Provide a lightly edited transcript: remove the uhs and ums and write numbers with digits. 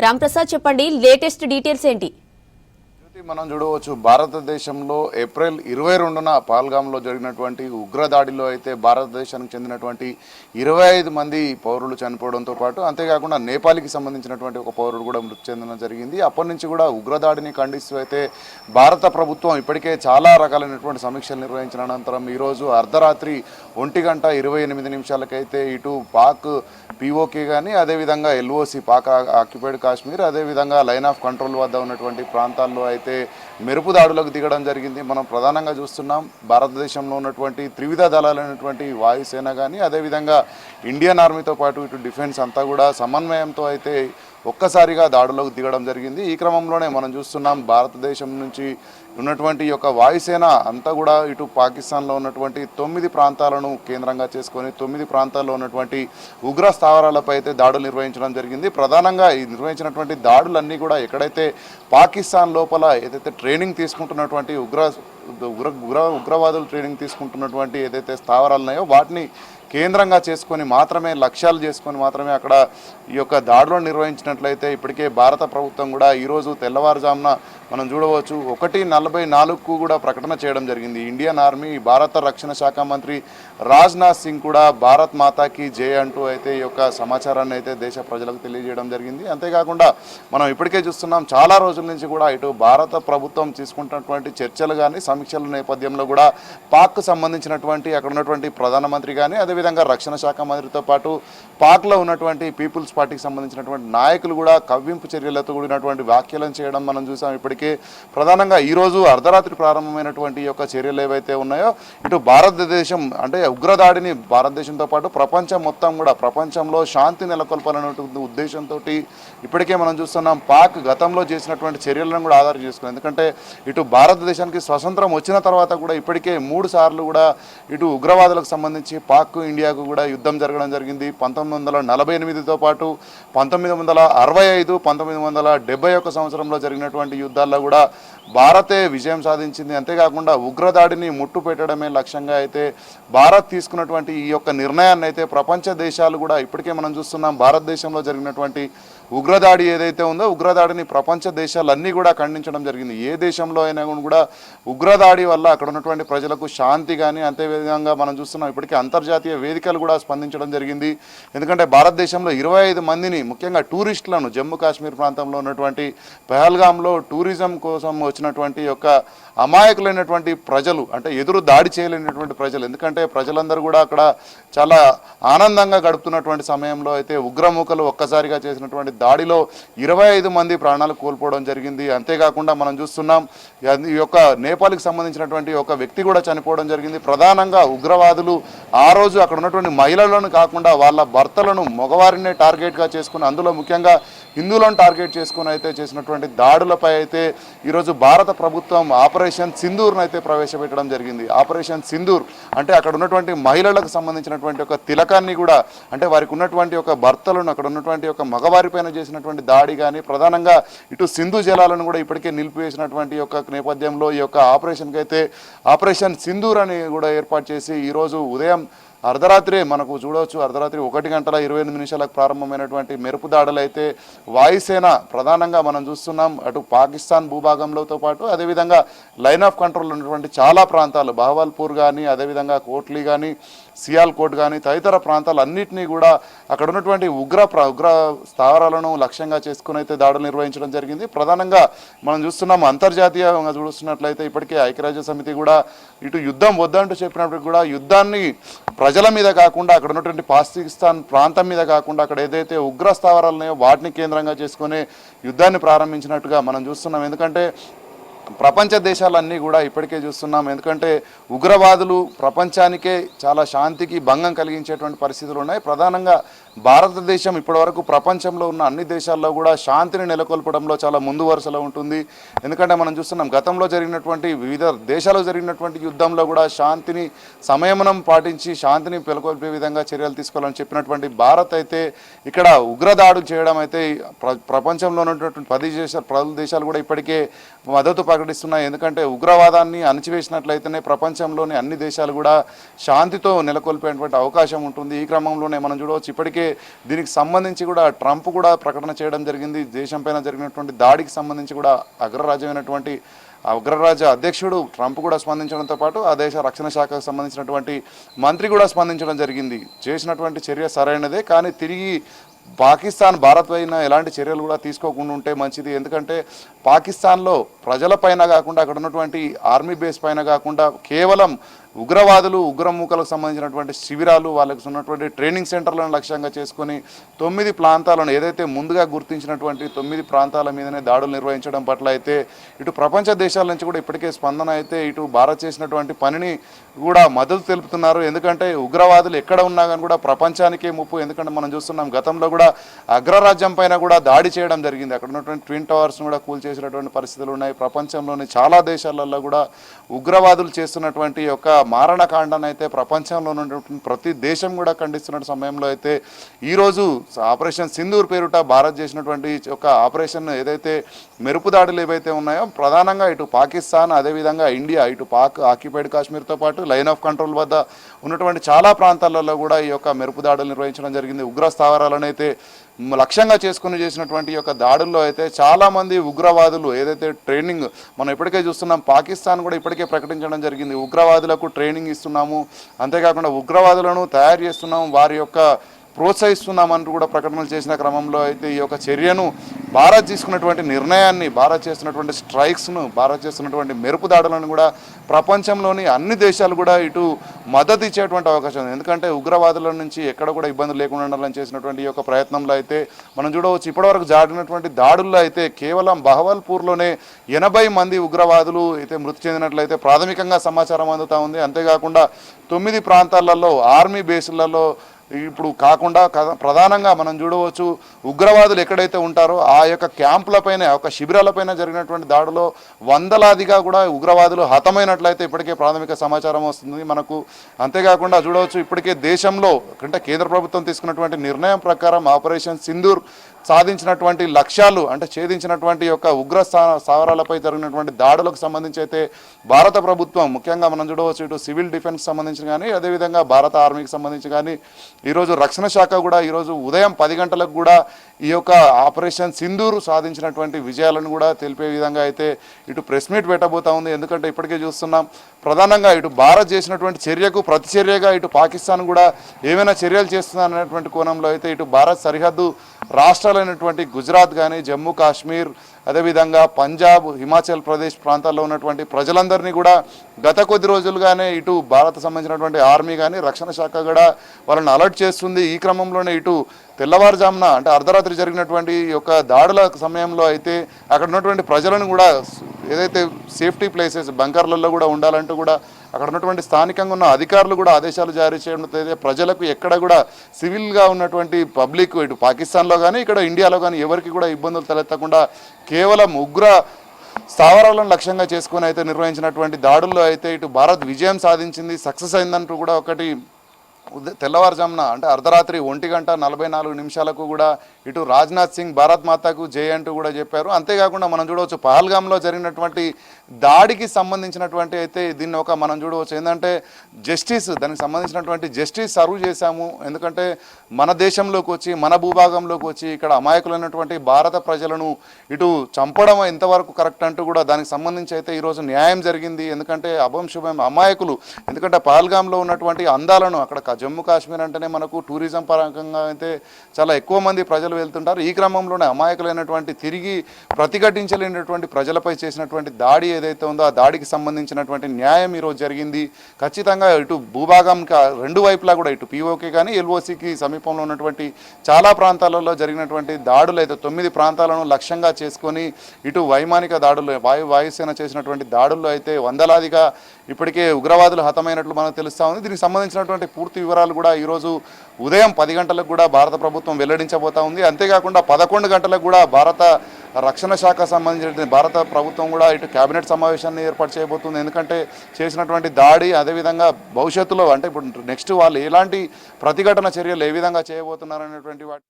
రాంప్రసాద్ చెప్పండి, latest details ఏంటి? మనం చూడవచ్చు భారతదేశంలో ఏప్రిల్ 22న పహల్గామ్లో జరిగినటువంటి ఉగ్రదాడిలో అయితే భారతదేశానికి చెందినటువంటి 25 మంది పౌరులు చనిపోవడంతో పాటు అంతేకాకుండా నేపాల్కి సంబంధించినటువంటి ఒక పౌరుడు కూడా మృతి చెందడం జరిగింది. అప్పటి నుంచి కూడా ఉగ్రదాడిని ఖండిస్తూ అయితే భారత ప్రభుత్వం ఇప్పటికే చాలా రకాలైనటువంటి సమీక్షలు నిర్వహించిన అనంతరం ఈరోజు అర్ధరాత్రి 1:28 ఇటు పాక్ పీఓకే కానీ అదేవిధంగా ఎల్ఓసి పాక్ ఆక్యుపైడ్ కాశ్మీర్ అదేవిధంగా లైన్ ఆఫ్ కంట్రోల్ వద్ద ఉన్నటువంటి ప్రాంతాల్లో అయితే మెరుపు దాడులకు దిగడం జరిగింది. మనం ప్రధానంగా చూస్తున్నాం భారతదేశంలో ఉన్నటువంటి త్రివిధ దళాలైనటువంటి వాయుసేన కానీ అదేవిధంగా ఇండియన్ ఆర్మీతో పాటు ఇటు డిఫెన్స్ అంతా కూడా సమన్వయంతో అయితే ఒక్కసారిగా దాడులకు దిగడం జరిగింది. ఈ క్రమంలోనే మనం చూస్తున్నాం భారతదేశం నుంచి ఉన్నటువంటి యొక్క వాయుసేన అంతా కూడా ఇటు పాకిస్తాన్లో ఉన్నటువంటి 9 ప్రాంతాలను కేంద్రంగా చేసుకొని 9 ప్రాంతాల్లో ఉన్నటువంటి ఉగ్ర స్థావరాలపై అయితే దాడులు నిర్వహించడం జరిగింది. ప్రధానంగా ఈ నిర్వహించినటువంటి దాడులన్నీ కూడా ఎక్కడైతే పాకిస్తాన్ లోపల ఏదైతే ట్రైనింగ్ తీసుకుంటున్నటువంటి ఉగ్రవాదులు ట్రైనింగ్ తీసుకుంటున్నటువంటి ఏదైతే స్థావరాలు ఉన్నాయో వాటిని కేంద్రంగా చేసుకొని మాత్రమే లక్ష్యాలు చేసుకొని మాత్రమే అక్కడ ఈ యొక్క దాడులను నిర్వహించినట్లయితే ఇప్పటికే భారత ప్రభుత్వం కూడా ఈరోజు తెల్లవారుజామున మనం చూడవచ్చు 1:44కు కూడా ప్రకటన చేయడం జరిగింది. ఇండియన్ ఆర్మీ భారత రక్షణ శాఖ మంత్రి రాజ్నాథ్ సింగ్ కూడా భారత్ మాతాకి జై అంటూ అయితే ఈ యొక్క సమాచారాన్ని అయితే దేశ ప్రజలకు తెలియజేయడం జరిగింది. అంతేకాకుండా మనం ఇప్పటికే చూస్తున్నాం చాలా రోజుల నుంచి కూడా ఇటు భారత ప్రభుత్వం తీసుకుంటున్నటువంటి చర్చలు కానీ సమీక్షల నేపథ్యంలో కూడా పాక్కు సంబంధించినటువంటి అక్కడ ఉన్నటువంటి ప్రధానమంత్రి కానీ అదేవిధంగా రక్షణ శాఖ మంత్రితో పాటు పాక్లో ఉన్నటువంటి పీపుల్స్ పార్టీకి సంబంధించినటువంటి నాయకులు కూడా కవ్వింపు చర్యలతో కూడినటువంటి వ్యాఖ్యలను చేయడం మనం చూసాం. ఇప్పటికే ప్రధానంగా ఈరోజు అర్ధరాత్రి ప్రారంభమైనటువంటి యొక్క చర్యలు ఏవైతే ఉన్నాయో ఇటు భారతదేశం అంటే ఉగ్రదాడిని భారతదేశంతో పాటు ప్రపంచం మొత్తం కూడా ప్రపంచంలో శాంతి నెలకొల్పాలనేటువంటి ఉద్దేశంతో ఇప్పటికే మనం చూస్తున్నాం పాక్ గతంలో చేసినటువంటి చర్యలను కూడా ఆధారం చేసుకున్నాం. ఎందుకంటే ఇటు భారతదేశానికి స్వతంత్రం వచ్చిన తర్వాత కూడా ఇప్పటికే 3 సార్లు కూడా ఇటు ఉగ్రవాదులకు సంబంధించి పాక్ ఇండియాకు కూడా యుద్ధం జరగడం జరిగింది. 1948తో పాటు 1965 1971 సంవత్సరంలో జరిగినటువంటి యుద్ధాల్లో కూడా భారతే విజయం సాధించింది. అంతేకాకుండా ఉగ్రదాడిని ముట్టు పెట్టడమే లక్ష్యంగా అయితే భారత్ తీసుకున్నటువంటి ఈ యొక్క నిర్ణయాన్ని అయితే ప్రపంచ దేశాలు కూడా ఇప్పటికే మనం చూస్తున్నాం. భారతదేశంలో జరిగినటువంటి ఉగ్రదాడి ఏదైతే ఉందో ఉగ్రదాడిని ప్రపంచ దేశాలన్నీ కూడా ఖండించడం జరిగింది. ఏ దేశంలో అయినా కూడా ఉగ్రదాడి వల్ల అక్కడ ఉన్నటువంటి ప్రజలకు శాంతి కానీ అంతేవిధంగా మనం చూస్తున్నాం ఇప్పటికే అంతర్జాతీయ వేదికలు కూడా స్పందించడం జరిగింది. ఎందుకంటే భారతదేశంలో 25 మందిని ముఖ్యంగా టూరిస్టులను జమ్మూ కాశ్మీర్ ప్రాంతంలో ఉన్నటువంటి పహల్గామ్లో టూరిజం కోసం వచ్చినటువంటి యొక్క అమాయకులైనటువంటి ప్రజలు అంటే ఎదురు దాడి చేయలేనటువంటి ప్రజలు, ఎందుకంటే ప్రజలందరూ కూడా అక్కడ చాలా ఆనందంగా గడుపుతున్నటువంటి సమయంలో అయితే ఉగ్రమూకలు ఒక్కసారిగా చేసినటువంటి దాడిలో 25 మంది ప్రాణాలు కోల్పోవడం జరిగింది. అంతేకాకుండా మనం చూస్తున్నాం ఈ యొక్క నేపాల్కి సంబంధించినటువంటి ఒక వ్యక్తి కూడా చనిపోవడం జరిగింది. ప్రధానంగా ఉగ్రవాదులు ఆ రోజు అక్కడ ఉన్నటువంటి మహిళలను కాకుండా వాళ్ళ భర్తలను మగవారినే టార్గెట్గా చేసుకుని అందులో ముఖ్యంగా హిందువులను టార్గెట్ చేసుకుని అయితే చేసినటువంటి దాడులపై అయితే ఈరోజు భారత ప్రభుత్వం ఆపరేషన్ సింధూర్ను అయితే ప్రవేశపెట్టడం జరిగింది. ఆపరేషన్ సింధూర్ అంటే అక్కడ ఉన్నటువంటి మహిళలకు సంబంధించినటువంటి ఒక తిలకాన్ని కూడా అంటే వారికి ఉన్నటువంటి ఒక భర్తలను అక్కడ ఉన్నటువంటి ఒక మగవారిపైన చేసినటువంటి దాడి కానీ ప్రధానంగా ఇటు సింధు జలాలను కూడా ఇప్పటికే నిలిపివేసినటువంటి యొక్క నేపథ్యంలో ఈ యొక్క ఆపరేషన్కి అయితే ఆపరేషన్ సింధూర్ అని కూడా ఏర్పాటు చేసి ఈరోజు ఉదయం అర్ధరాత్రి మనకు చూడవచ్చు అర్ధరాత్రి 1:28 ప్రారంభమైనటువంటి మెరుపు దాడులు అయితే వాయుసేన ప్రధానంగా మనం చూస్తున్నాం అటు పాకిస్తాన్ భూభాగంలోతో పాటు అదేవిధంగా లైన్ ఆఫ్ కంట్రోల్ ఉన్నటువంటి చాలా ప్రాంతాలు బహవల్పూర్ కానీ అదేవిధంగా కోట్లీ కానీ సియాల్కోట్ కానీ తదితర ప్రాంతాలన్నింటినీ కూడా అక్కడ ఉన్నటువంటి ఉగ్ర స్థావరాలను లక్ష్యంగా చేసుకుని అయితే దాడులు నిర్వహించడం జరిగింది. ప్రధానంగా మనం చూస్తున్నాం అంతర్జాతీయంగా చూస్తున్నట్లయితే ఇప్పటికే ఐక్యరాజ్య సమితి కూడా ఇటు యుద్ధం వద్దంటూ చెప్పినప్పటికీ కూడా యుద్ధాన్ని ప్రజల మీద కాకుండా అక్కడ ఉన్నటువంటి పాకిస్తాన్ ప్రాంతం మీద కాకుండా అక్కడ ఏదైతే ఉగ్ర స్థావరాలు ఉన్నాయో వాటిని కేంద్రంగా చేసుకుని యుద్ధాన్ని ప్రారంభించినట్టుగా మనం చూస్తున్నాం. ఎందుకంటే ప్రపంచ దేశాలన్నీ కూడా ఇప్పటికే చూస్తున్నాం. ఎందుకంటే ఉగ్రవాదులు ప్రపంచానికే చాలా శాంతికి భంగం కలిగించేటువంటి పరిస్థితులు ఉన్నాయి. ప్రధానంగా భారతదేశం ఇప్పటివరకు ప్రపంచంలో ఉన్న అన్ని దేశాల్లో కూడా శాంతిని నెలకొల్పడంలో చాలా ముందు వరుసలో ఉంటుంది. ఎందుకంటే మనం చూస్తున్నాం గతంలో జరిగినటువంటి వివిధ దేశాల్లో జరిగినటువంటి యుద్ధంలో కూడా శాంతిని సంయమనం పాటించి శాంతిని నెలకొల్పే విధంగా చర్యలు తీసుకోవాలని చెప్పినటువంటి భారత్ అయితే ఇక్కడ ఉగ్రదాడులు చేయడం అయితే ప్రపంచంలో ఉన్నటువంటి 10 దేశాలు కూడా ఇప్పటికే మద్దతు ప్రకటిస్తున్నాయి. ఎందుకంటే ఉగ్రవాదాన్ని అణచివేసినట్లయితేనే ప్రపంచంలోని అన్ని దేశాలు కూడా శాంతితో నెలకొల్పేటువంటి అవకాశం ఉంటుంది. ఈ క్రమంలోనే మనం చూడవచ్చు ఇప్పటికే దీనికి సంబంధించి కూడా ట్రంప్ కూడా ప్రకటన చేయడం జరిగింది. దేశం పైన జరిగినటువంటి దాడికి సంబంధించి కూడా అగ్రరాజ్య అధ్యక్షుడు ట్రంప్ కూడా స్పందించడంతో పాటు ఆ దేశ రక్షణ శాఖకు సంబంధించినటువంటి మంత్రి కూడా స్పందించడం జరిగింది. చేసినటువంటి చర్య సరైనదే, కానీ తిరిగి పాకిస్తాన్ భారత్ పైన ఎలాంటి చర్యలు కూడా తీసుకోకుండా ఉంటే మంచిది. ఎందుకంటే పాకిస్తాన్లో ప్రజలపైన కాకుండా అక్కడ ఉన్నటువంటి ఆర్మీ బేస్ పైన కాకుండా కేవలం ఉగ్రవాదులు ఉగ్రమూకలకు సంబంధించినటువంటి శిబిరాలు వాళ్ళకి ఉన్నటువంటి ట్రైనింగ్ సెంటర్లను లక్ష్యంగా చేసుకొని 9 ప్రాంతాలను ఏదైతే ముందుగా గుర్తించినటువంటి 9 ప్రాంతాల మీదనే దాడులు నిర్వహించడం పట్ల అయితే ఇటు ప్రపంచ దేశాల నుంచి కూడా ఇప్పటికే స్పందన అయితే ఇటు భారత్ చేసినటువంటి పనిని కూడా మద్దతు తెలుపుతున్నారు. ఎందుకంటే ఉగ్రవాదులు ఎక్కడ ఉన్నా కానీ కూడా ప్రపంచానికే ముప్పు. ఎందుకంటే మనం చూస్తున్నాం గతంలో కూడా అగ్రరాజ్యం పైన కూడా దాడి చేయడం జరిగింది. అక్కడ ఉన్నటువంటి ట్విన్ టవర్స్ను కూడా కూల్చేసినటువంటి పరిస్థితులు ఉన్నాయి. ప్రపంచంలోని చాలా దేశాలలో కూడా ఉగ్రవాదులు చేస్తున్నటువంటి యొక్క మారణకాండను అయితే ప్రపంచంలో ఉన్నటువంటి ప్రతి దేశం కూడా ఖండిస్తున్న సమయంలో అయితే ఈరోజు ఆపరేషన్ సింధూర్ పేరుట భారత్ చేసినటువంటి ఒక ఆపరేషన్ ఏదైతే మెరుపు దాడులు ఏవైతే ఉన్నాయో ప్రధానంగా ఇటు పాకిస్తాన్ అదేవిధంగా ఇండియా ఇటు పాక్ ఆక్యుపైడ్ కాశ్మీర్తో పాటు లైన్ ఆఫ్ కంట్రోల్ వద్ద ఉన్నటువంటి చాలా ప్రాంతాలలో కూడా ఈ యొక్క మెరుపు దాడులు నిర్వహించడం జరిగింది. ఉగ్ర స్థావరాలను అయితే లక్ష్యంగా చేసుకుని చేసినటువంటి యొక్క దాడుల్లో అయితే చాలామంది ఉగ్రవాదులు ఏదైతే ట్రైనింగ్ మనం ఇప్పటికే చూస్తున్నాం, పాకిస్తాన్ కూడా ఇప్పటికే ప్రకటించడం జరిగింది ఉగ్రవాదులకు ట్రైనింగ్ ఇస్తున్నాము, అంతేకాకుండా ఉగ్రవాదులను తయారు చేస్తున్నాము, వారి యొక్క ప్రోత్సహిస్తున్నామంటూ కూడా ప్రకటనలు చేసిన క్రమంలో అయితే ఈ యొక్క చర్యను భారత్ తీసుకున్నటువంటి నిర్ణయాన్ని, భారత్ చేస్తున్నటువంటి స్ట్రైక్స్ను, భారత్ చేస్తున్నటువంటి మెరుపు దాడులను కూడా ప్రపంచంలోని అన్ని దేశాలు కూడా ఇటు మద్దతు ఇచ్చేటువంటి అవకాశం ఉంది. ఎందుకంటే ఉగ్రవాదుల నుంచి ఎక్కడ కూడా ఇబ్బందులు లేకుండా ఉండాలని చేసినటువంటి ఈ యొక్క ప్రయత్నంలో అయితే మనం చూడవచ్చు ఇప్పటివరకు జరిగినటువంటి దాడుల్లో అయితే కేవలం బహవల్పూర్లోనే 80 మంది ఉగ్రవాదులు అయితే మృతి చెందినట్లయితే ప్రాథమికంగా సమాచారం అందుతూ ఉంది. అంతేకాకుండా 9 ప్రాంతాలలో ఆర్మీ బేసులలో ఇప్పుడు కాకుండా ప్రధానంగా మనం చూడవచ్చు ఉగ్రవాదులు ఎక్కడైతే ఉంటారో ఆ యొక్క క్యాంపులపైన ఒక శిబిరాలపైన జరిగినటువంటి దాడిలో వందలాదిగా కూడా ఉగ్రవాదులు హతమైనట్లయితే ఇప్పటికే ప్రాథమిక సమాచారం వస్తుంది మనకు. అంతేకాకుండా చూడవచ్చు ఇప్పటికే దేశంలో అంటే కేంద్ర ప్రభుత్వం తీసుకున్నటువంటి నిర్ణయం ప్రకారం ఆపరేషన్ సింధూర్ సాధించినటువంటి లక్ష్యాలు అంటే ఛేదించినటువంటి యొక్క ఉగ్ర స్థావరాలపై జరిగినటువంటి దాడులకు సంబంధించి అయితే భారత ప్రభుత్వం ముఖ్యంగా మనం చూడవచ్చు ఇటు సివిల్ డిఫెన్స్ సంబంధించి కానీ అదేవిధంగా భారత ఆర్మీకి సంబంధించి కానీ ఈరోజు రక్షణ శాఖ కూడా ఈరోజు ఉదయం 10 గంటలకు కూడా ఈ యొక్క ఆపరేషన్ సింధూర్ సాధించినటువంటి విజయాలను కూడా తెలిపే విధంగా అయితే ఇటు ప్రెస్ మీట్ పెట్టబోతా ఉంది. ఎందుకంటే ఇప్పటికే చూస్తున్నాం ప్రధానంగా ఇటు భారత్ చేసినటువంటి చర్యకు ప్రతిచర్యగా ఇటు పాకిస్తాన్ కూడా ఏమైనా చర్యలు చేస్తుందనేటువంటి కోణంలో అయితే ఇటు భారత్ సరిహద్దు రాష్ట్రాలైనటువంటి గుజరాత్ కానీ జమ్మూ కాశ్మీర్ అదేవిధంగా పంజాబ్ హిమాచల్ ప్రదేశ్ ప్రాంతాల్లో ఉన్నటువంటి ప్రజలందరినీ కూడా గత కొద్ది రోజులుగానే ఇటు భారత్ సంబంధించినటువంటి ఆర్మీ కానీ రక్షణ శాఖ కూడా వాళ్ళని అలర్ట్ చేస్తుంది. ఈ క్రమంలోనే ఇటు తెల్లవారుజామున అంటే అర్ధరాత్రి జరిగినటువంటి యొక్క దాడుల సమయంలో అయితే అక్కడ ఉన్నటువంటి ప్రజలను కూడా ఏదైతే సేఫ్టీ ప్లేసెస్ బంకర్లలో కూడా ఉండాలంటూ కూడా అక్కడ ఉన్నటువంటి స్థానికంగా ఉన్న అధికారులు కూడా ఆదేశాలు జారీ చేయడం ప్రజలకు ఎక్కడ కూడా సివిల్గా ఉన్నటువంటి పబ్లిక్ ఇటు పాకిస్తాన్లో కానీ ఇక్కడ ఇండియాలో కానీ ఎవరికి కూడా ఇబ్బందులు తలెత్తకుండా కేవలం ఉగ్ర స్థావరాలను లక్ష్యంగా చేసుకొని అయితే నిర్వహించినటువంటి దాడుల్లో అయితే ఇటు భారత్ విజయం సాధించింది, సక్సెస్ అయిందంటూ కూడా ఒకటి తెల్లవారుజామున అంటే అర్ధరాత్రి 1:44 కూడా ఇటు రాజ్నాథ్ సింగ్ భారత్ మాతాకు జై అంటూ కూడా చెప్పారు. అంతేకాకుండా మనం చూడవచ్చు పహల్గామ్లో జరిగినటువంటి దాడికి సంబంధించినటువంటి అయితే దీన్ని ఒక మనం చూడవచ్చు ఏంటంటే జస్టిస్ దానికి సంబంధించినటువంటి జస్టిస్ సర్వ్ చేశాము. ఎందుకంటే మన దేశంలోకి వచ్చి మన భూభాగంలోకి వచ్చి ఇక్కడ అమాయకులైనటువంటి భారత ప్రజలను ఇటు చంపడం ఎంతవరకు కరెక్ట్ అంటూ కూడా దానికి సంబంధించి అయితే ఈరోజు న్యాయం జరిగింది. ఎందుకంటే అభంశుభం అమాయకులు ఎందుకంటే పహల్గామ్లో ఉన్నటువంటి అందాలను అక్కడ జమ్మూ కాశ్మీర్ అంటేనే మనకు టూరిజం పరంగా అయితే చాలా ఎక్కువ మంది ప్రజలు వెళ్తుంటారు. ఈ క్రమంలోనే అమాయకులైనటువంటి తిరిగి ప్రతిఘటించలేనటువంటి ప్రజలపై చేసినటువంటి దాడి ఏదైతే ఉందో ఆ దాడికి సంబంధించినటువంటి న్యాయం ఈరోజు జరిగింది. ఖచ్చితంగా ఇటు భూభాగంకి రెండు వైపులా కూడా ఇటు పీఓకే కానీ ఎల్ఓసికి సమీపంలో ఉన్నటువంటి చాలా ప్రాంతాలలో జరిగినటువంటి దాడులు అయితే 9 ప్రాంతాలను లక్ష్యంగా చేసుకొని ఇటు వైమానిక దాడులు వాయుసేన చేసినటువంటి దాడుల్లో అయితే వందలాదిగా ఇప్పటికే ఉగ్రవాదులు హతమైనట్లు మనకు తెలుస్తూ ఉంది. దీనికి సంబంధించినటువంటి పూర్తి వివరాలు కూడా ఈరోజు ఉదయం 10 గంటలకు కూడా భారత ప్రభుత్వం వెల్లడించబోతా ఉంది. అంతేకాకుండా 11 గంటలకు కూడా భారత రక్షణ శాఖ సంబంధించిన భారత ప్రభుత్వం కూడా ఇటు కేబినెట్ సమావేశాన్ని ఏర్పాటు చేయబోతుంది. ఎందుకంటే చేసినటువంటి దాడి అదేవిధంగా భవిష్యత్తులో అంటే ఇప్పుడు నెక్స్ట్ వాళ్ళు ఎలాంటి ప్రతిఘటన చర్యలు ఏ విధంగా చేయబోతున్నారనేటువంటి వాటి